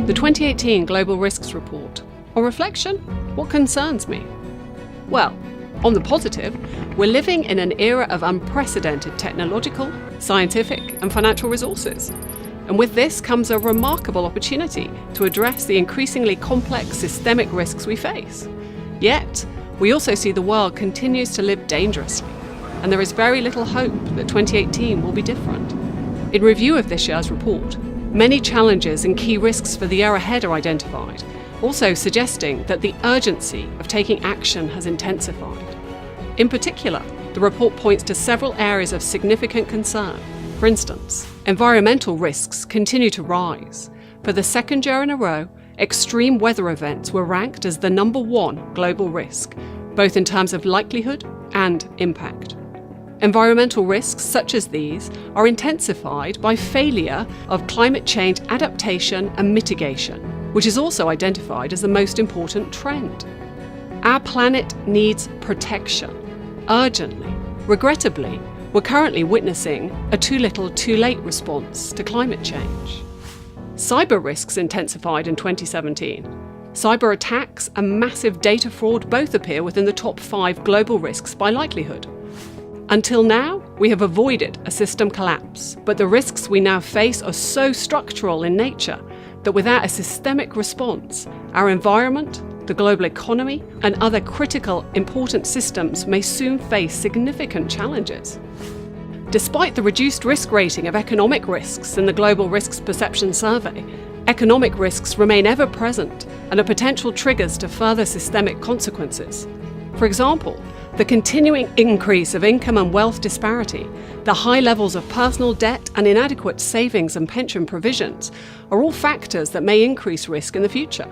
The 2018 Global Risks Report. On reflection, what concerns me? Well, on the positive, we're living in an era of unprecedented technological, scientific, and financial resources. And with this comes a remarkable opportunity to address the increasingly complex systemic risks we face. Yet, we also see the world continues to live dangerously, and there is very little hope that 2018 will be different. In review of this year's report, many challenges and key risks for the year ahead are identified, also suggesting that the urgency of taking action has intensified. In particular, the report points to several areas of significant concern. For instance, environmental risks continue to rise. For the second year in a row, extreme weather events were ranked as the #1 global risk, both in terms of likelihood and impact. Environmental risks such as these are intensified by failure of climate change adaptation and mitigation, which is also identified as the most important trend. Our planet needs protection, urgently. Regrettably, we're currently witnessing a too little, too late response to climate change. Cyber risks intensified in 2017. Cyber attacks and massive data fraud both appear within the top 5 global risks by likelihood. Until now, we have avoided a system collapse, but the risks we now face are so structural in nature that without a systemic response, our environment, the global economy, and other critical, important systems may soon face significant challenges. Despite the reduced risk rating of economic risks in the Global Risks Perception Survey, economic risks remain ever present and are potential triggers to further systemic consequences. For example, the continuing increase of income and wealth disparity, the high levels of personal debt and inadequate savings and pension provisions are all factors that may increase risk in the future.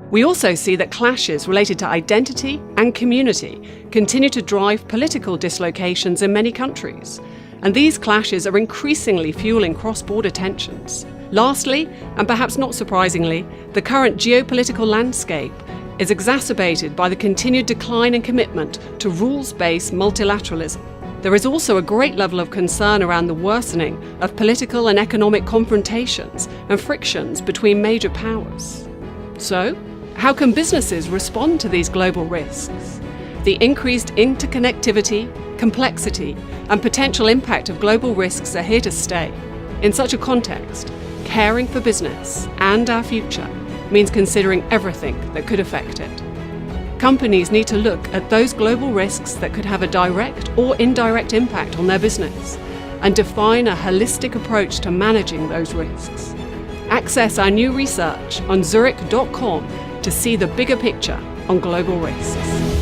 We also see that clashes related to identity and community continue to drive political dislocations in many countries, and these clashes are increasingly fueling cross-border tensions. Lastly, and perhaps not surprisingly, the current geopolitical landscape is exacerbated by the continued decline in commitment to rules-based multilateralism. There is also a great level of concern around the worsening of political and economic confrontations and frictions between major powers. So, how can businesses respond to these global risks? The increased interconnectivity, complexity, and potential impact of global risks are here to stay. In such a context, caring for business and our future means considering everything that could affect it. Companies need to look at those global risks that could have a direct or indirect impact on their business and define a holistic approach to managing those risks. Access our new research on Zurich.com to see the bigger picture on global risks.